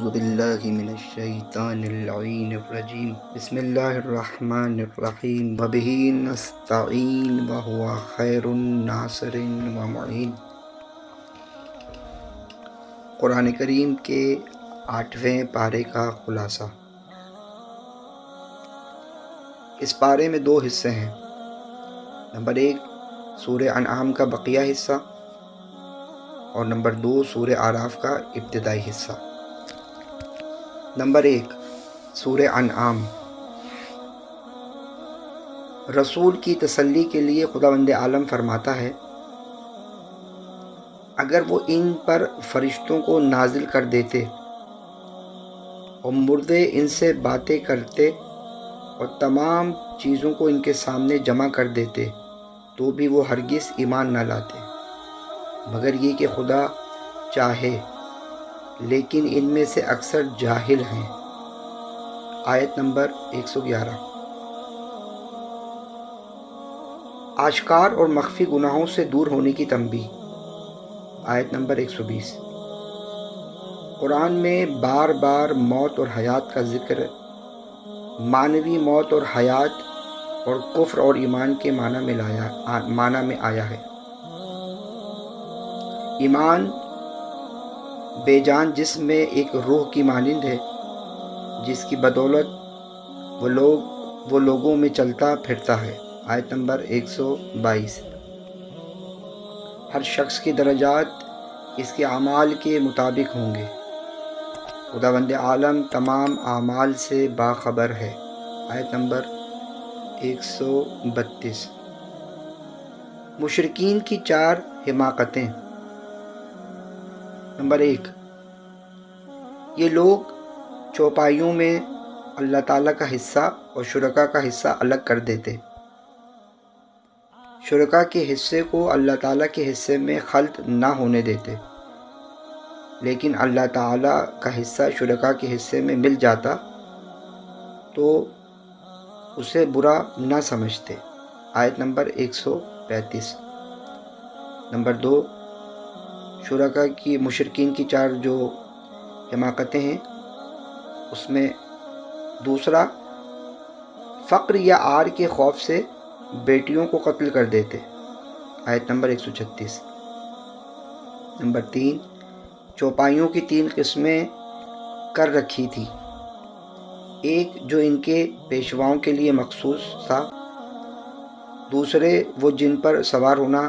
باللہ من الشیطان اللعین الرجیم بسم اللہ الرحمن الرحیم وبہ نستعین وہو خیر الناصر ومعین۔ قرآن کریم کے 8ویں پارے کا خلاصہ۔ اس پارے میں 2 حصے ہیں۔ نمبر 1 سورہ انعام کا بقیہ حصہ اور نمبر 2 سورہ اعراف کا ابتدائی حصہ۔ نمبر 1 سورہ انعام۔ رسول کی تسلی کے لیے خداوند عالم فرماتا ہے، اگر وہ ان پر فرشتوں کو نازل کر دیتے اور مردے ان سے باتیں کرتے اور تمام چیزوں کو ان کے سامنے جمع کر دیتے تو بھی وہ ہرگز ایمان نہ لاتے، مگر یہ کہ خدا چاہے، لیکن ان میں سے اکثر جاہل ہیں۔ آیت نمبر 111۔ آشکار اور مخفی گناہوں سے دور ہونے کی تنبیہ۔ آیت نمبر 120۔ قرآن میں بار بار موت اور حیات کا ذکر معنوی موت اور حیات اور کفر اور ایمان کے معنی میں آیا ہے۔ ایمان بے جان جسم میں ایک روح کی مانند ہے، جس کی بدولت وہ لوگوں میں چلتا پھرتا ہے۔ آیت نمبر 122۔ ہر شخص کی درجات اس کے اعمال کے مطابق ہوں گے۔ خداوند عالم تمام اعمال سے باخبر ہے۔ آیت نمبر 132۔ مشرکین کی 4 حماقتیں۔ نمبر 1 یہ لوگ چوپائیوں میں اللہ تعالیٰ کا حصہ اور شرکا کا حصہ الگ کر دیتے، شرکا کے حصے کو اللہ تعالیٰ کے حصے میں خلط نہ ہونے دیتے، لیکن اللہ تعالیٰ کا حصہ شرکا کے حصے میں مل جاتا تو اسے برا نہ سمجھتے۔ آیت نمبر 135۔ نمبر 2 شرکا کی مشرکین کی 4 جو حماقتیں ہیں، اس میں دوسرا فقر یا عار کے خوف سے بیٹیوں کو قتل کر دیتے۔ آیت نمبر 136۔ نمبر 3 چوپائیوں کی 3 قسمیں کر رکھی تھی، ایک جو ان کے پیشواؤں کے لیے مخصوص تھا، دوسرے وہ جن پر سوار ہونا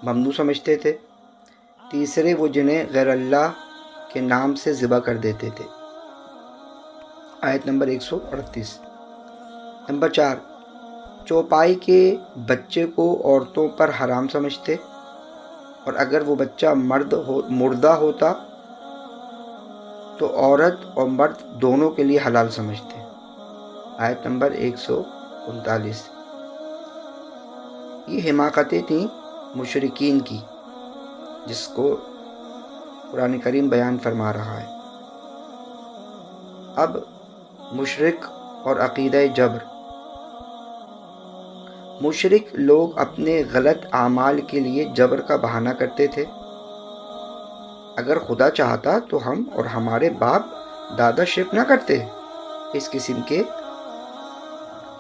ممنوع سمجھتے تھے، تیسرے وہ جنہیں غیر اللہ کے نام سے ذبح کر دیتے تھے۔ آیت نمبر 138۔ نمبر 4 چوپائی کے بچے کو عورتوں پر حرام سمجھتے اور اگر وہ بچہ مردہ ہوتا تو عورت اور مرد دونوں کے لیے حلال سمجھتے۔ آیت نمبر 139۔ یہ حماقتیں تھیں مشرکین کی، جس کو قرآن کریم بیان فرما رہا ہے۔ اب مشرک اور عقیدہ جبر۔ مشرک لوگ اپنے غلط اعمال کے لیے جبر کا بہانہ کرتے تھے۔ اگر خدا چاہتا تو ہم اور ہمارے باپ دادا شرک نہ کرتے، اس قسم کے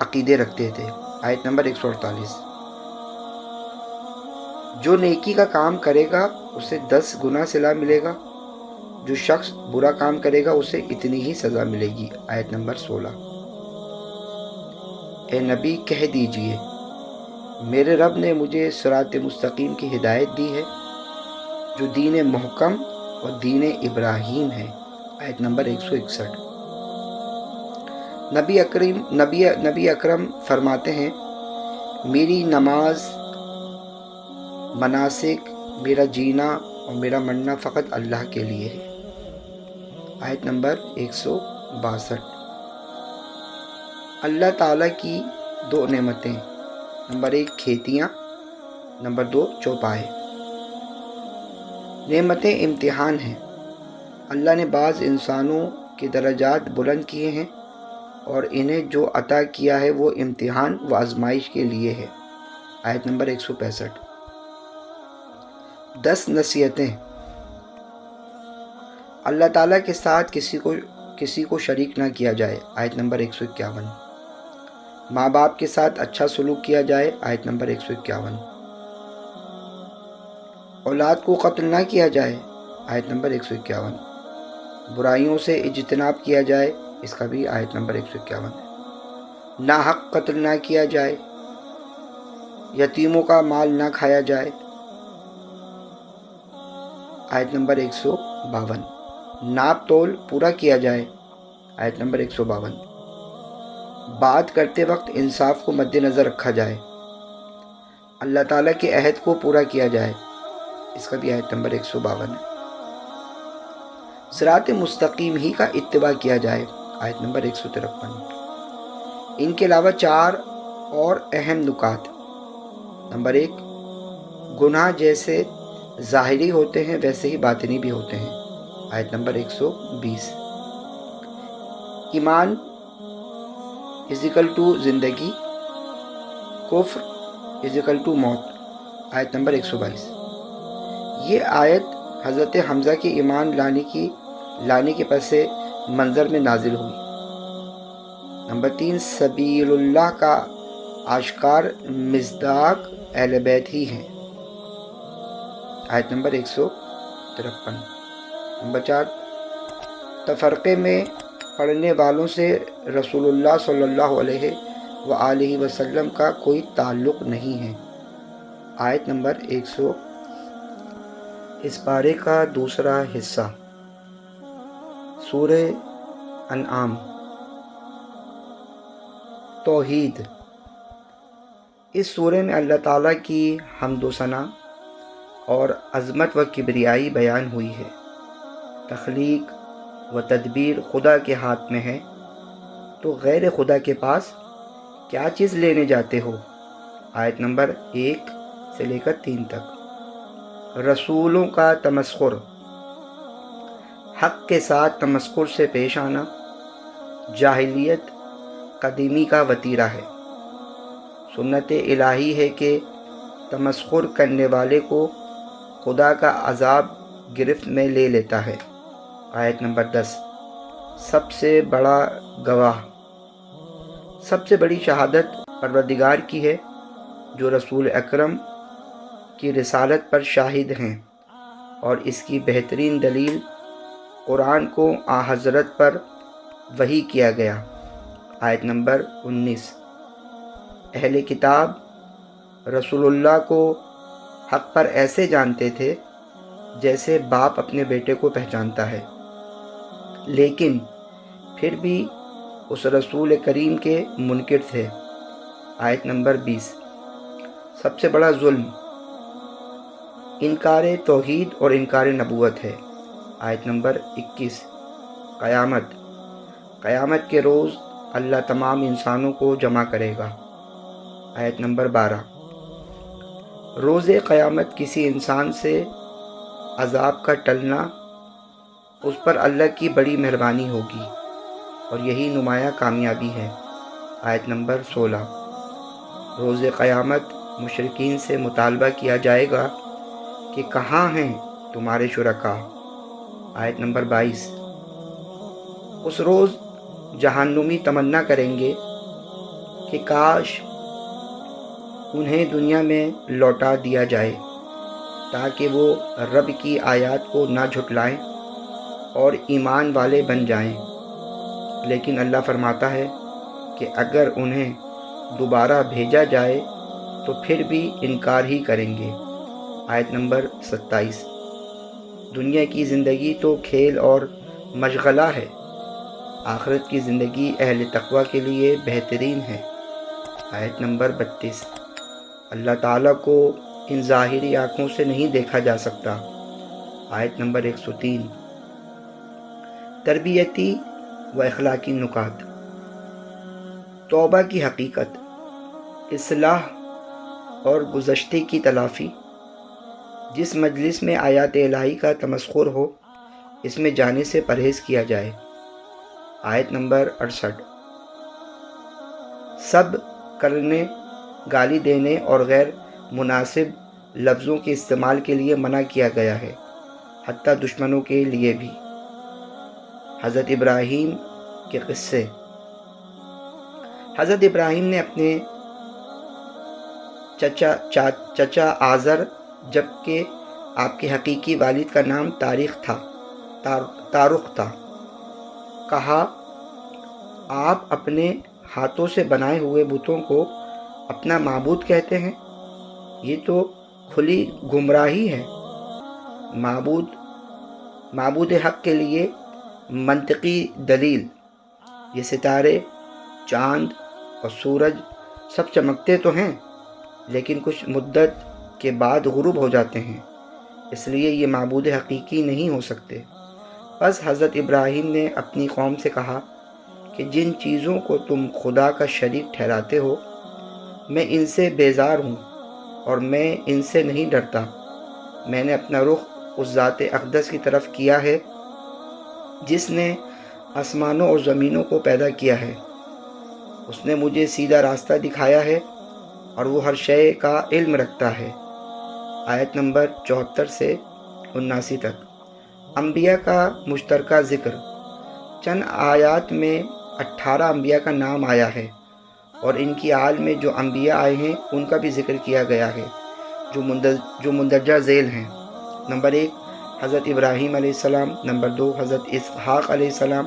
عقیدے رکھتے تھے۔ آیت نمبر 148۔ جو نیکی کا کام کرے گا اسے 10 گنا صلہ ملے گا، جو شخص برا کام کرے گا اسے اتنی ہی سزا ملے گی۔ آیت نمبر 16۔ اے نبی کہہ دیجئے، میرے رب نے مجھے صراط مستقیم کی ہدایت دی ہے، جو دین محکم اور دین ابراہیم ہے۔ آیت نمبر 161۔ نبی اکرم فرماتے ہیں، میری نماز، مناسک، میرا جینا اور میرا مرنا فقط اللہ کے لیے ہے۔ آیت نمبر 162۔ اللہ تعالیٰ کی 2 نعمتیں۔ نمبر 1 کھیتیاں، نمبر 2 چوپائے۔ نعمتیں امتحان ہیں۔ اللہ نے بعض انسانوں کے درجات بلند کیے ہیں اور انہیں جو عطا کیا ہے وہ امتحان و آزمائش کے لیے ہے۔ آیت نمبر 165۔ 10 نصیحتیں۔ اللہ تعالیٰ کے ساتھ کسی کو شریک نہ کیا جائے، آیت نمبر 151۔ ماں باپ کے ساتھ اچھا سلوک کیا جائے، آیت نمبر 151۔ اولاد کو قتل نہ کیا جائے، آیت نمبر 151۔ برائیوں سے اجتناب کیا جائے، اس کا بھی آیت نمبر 151 ہے۔ ناحق قتل نہ کیا جائے، یتیموں کا مال نہ کھایا جائے، آیت نمبر 152۔ ناپ تول پورا کیا جائے، آیت نمبر 152۔ بات کرتے وقت انصاف کو مد نظر رکھا جائے، اللہ تعالیٰ کے عہد کو پورا کیا جائے، اس کا بھی آیت نمبر 152 ہے۔ صراط مستقیم ہی کا اتباع کیا جائے، آیت نمبر 153۔ ان کے علاوہ 4 اور اہم نکات۔ نمبر 1، گناہ جیسے ظاہری ہوتے ہیں ویسے ہی باطنی بھی ہوتے ہیں، آیت نمبر 120۔ ایمان = زندگی، کفر = موت، آیت نمبر 122۔ یہ آیت حضرت حمزہ کے ایمان لانے کے پس منظر میں نازل ہوئی۔ نمبر 3، سبیل اللہ کا آشکار مصداق اہل بیت ہی ہیں، آیت نمبر 153۔ نمبر 4، تفرقے میں پڑھنے والوں سے رسول اللہ صلی اللہ علیہ وآلہ وسلم کا کوئی تعلق نہیں ہے، آیت نمبر 100۔ اس پارے کا دوسرا حصہ سورہ انعام۔ توحید۔ اس سورہ میں اللہ تعالیٰ کی حمد و ثنا اور عظمت و کبریائی بیان ہوئی ہے۔ تخلیق و تدبیر خدا کے ہاتھ میں ہے، تو غیر خدا کے پاس کیا چیز لینے جاتے ہو، آیت نمبر 1 سے لے کر 3 تک۔ رسولوں کا تمسخر۔ حق کے ساتھ تمسخر سے پیش آنا جاہلیت قدیمی کا وتیرہ ہے۔ سنت الہی ہے کہ تمسخر کرنے والے کو خدا کا عذاب گرفت میں لے لیتا ہے، آیت نمبر 10۔ سب سے بڑا گواہ۔ سب سے بڑی شہادت پروردگار کی ہے، جو رسول اکرم کی رسالت پر شاہد ہیں، اور اس کی بہترین دلیل قرآن کو حضرت پر وحی کیا گیا، آیت نمبر 19۔ اہل کتاب رسول اللہ کو حق پر ایسے جانتے تھے جیسے باپ اپنے بیٹے کو پہچانتا ہے، لیکن پھر بھی اس رسول کریم کے منکر تھے، آیت نمبر 20۔ سب سے بڑا ظلم انکار توحید اور انکار نبوت ہے، آیت نمبر 21۔ قیامت کے روز اللہ تمام انسانوں کو جمع کرے گا، آیت نمبر 12۔ روز قیامت کسی انسان سے عذاب کا ٹلنا اس پر اللہ کی بڑی مہربانی ہوگی، اور یہی نمایاں کامیابی ہے، آیت نمبر 16۔ روز قیامت مشرکین سے مطالبہ کیا جائے گا کہ کہاں ہیں تمہارے شرکاء، آیت نمبر 22۔ اس روز جہنمی تمنا کریں گے کہ کاش انہیں دنیا میں لوٹا دیا جائے تاکہ وہ رب کی آیات کو نہ جھٹلائیں اور ایمان والے بن جائیں، لیکن اللہ فرماتا ہے کہ اگر انہیں دوبارہ بھیجا جائے تو پھر بھی انکار ہی کریں گے، آیت نمبر 27۔ دنیا کی زندگی تو کھیل اور مشغلہ ہے، آخرت کی زندگی اہل تقوی کے لیے بہترین ہے، آیت نمبر 32۔ اللہ تعالیٰ کو ان ظاہری آنکھوں سے نہیں دیکھا جا سکتا، آیت نمبر 103۔ تربیتی و اخلاقی نکات۔ توبہ کی حقیقت، اصلاح اور گزشتے کی تلافی۔ جس مجلس میں آیات الہی کا تمسخر ہو، اس میں جانے سے پرہیز کیا جائے، آیت نمبر 68۔ سب کرنے، گالی دینے اور غیر مناسب لفظوں کے استعمال کے لیے منع کیا گیا ہے، حتیٰ دشمنوں کے لیے بھی، حضرت ابراہیم کے قصے۔ حضرت ابراہیم نے اپنے چچا آزر، جبکہ آپ کے حقیقی والد کا نام تارخ تھا، کہا آپ اپنے ہاتھوں سے بنائے ہوئے بتوں کو اپنا معبود کہتے ہیں؟ یہ تو کھلی گمراہی ہے۔ معبود حق کے لیے منطقی دلیل: یہ ستارے، چاند اور سورج سب چمکتے تو ہیں، لیکن کچھ مدت کے بعد غروب ہو جاتے ہیں، اس لیے یہ معبود حقیقی نہیں ہو سکتے۔ بس حضرت ابراہیم نے اپنی قوم سے کہا کہ جن چیزوں کو تم خدا کا شریک ٹھہراتے ہو، میں ان سے بیزار ہوں اور میں ان سے نہیں ڈرتا۔ میں نے اپنا رخ اس ذات اقدس کی طرف کیا ہے جس نے آسمانوں اور زمینوں کو پیدا کیا ہے۔ اس نے مجھے سیدھا راستہ دکھایا ہے اور وہ ہر شے کا علم رکھتا ہے۔ آیت نمبر 74 سے 79 تک۔ انبیاء کا مشترکہ ذکر۔ چند آیات میں 18 انبیاء کا نام آیا ہے، اور ان کی آل میں جو انبیاء آئے ہیں ان کا بھی ذکر کیا گیا ہے جو مندرجہ ذیل ہیں۔ نمبر 1 حضرت ابراہیم علیہ السلام، نمبر 2 حضرت اسحاق علیہ السلام،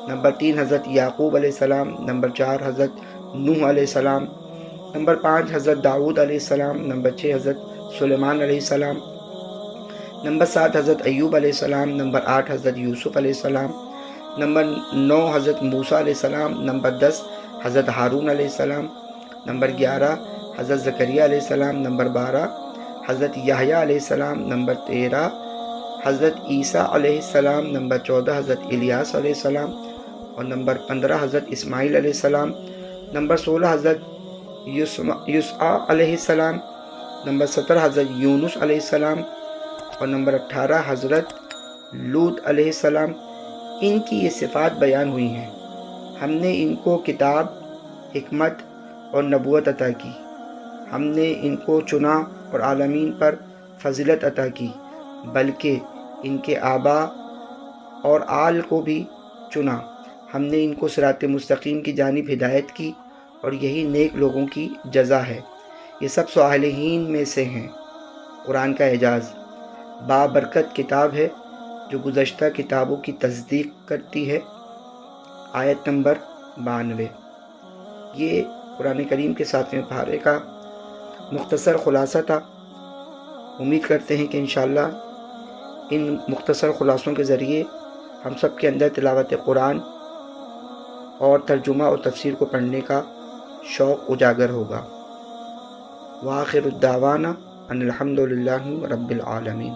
نمبر 3 حضرت یعقوب علیہ السلام، نمبر 4 حضرت نوح علیہ السلام، نمبر 5 حضرت داؤد علیہ السلام، نمبر 6 حضرت سلیمان علیہ السلام، نمبر 7 حضرت ایوب علیہ السلام، نمبر 8 حضرت یوسف علیہ السلام، نمبر 9 حضرت موسیٰ علیہ السلام، نمبر 10 حضرت ہارون علیہ السلام، نمبر 11 حضرت زکریا علیہ السلام، نمبر 12 حضرت یحییٰ علیہ السلام، نمبر 13 حضرت عیسیٰ علیہ السلام، نمبر 14 حضرت الیاس علیہ السلام، اور نمبر 15 حضرت اسماعیل علیہ السلام، نمبر 16 حضرت یسوع علیہ السلام، نمبر 17 حضرت یونس علیہ السلام، اور نمبر 18 حضرت لوط علیہ السلام۔ ان کی یہ صفات بیان ہوئی ہیں۔ ہم نے ان کو کتاب، حکمت اور نبوت عطا کی۔ ہم نے ان کو چنا اور عالمین پر فضیلت عطا کی، بلکہ ان کے آبا اور آل کو بھی چنا۔ ہم نے ان کو صراط مستقیم کی جانب ہدایت کی، اور یہی نیک لوگوں کی جزا ہے۔ یہ سب صالحین میں سے ہیں۔ قرآن کا اعجاز۔ بابرکت کتاب ہے جو گزشتہ کتابوں کی تصدیق کرتی ہے۔ آیت نمبر 92۔ یہ قرآن کریم کے 7ویں پارے کا مختصر خلاصہ تھا۔ امید کرتے ہیں کہ انشاءاللہ ان مختصر خلاصوں کے ذریعے ہم سب کے اندر تلاوت قرآن اور ترجمہ اور تفسیر کو پڑھنے کا شوق اجاگر ہوگا۔ وآخر الدعوانا ان الحمد للہ رب العالمین۔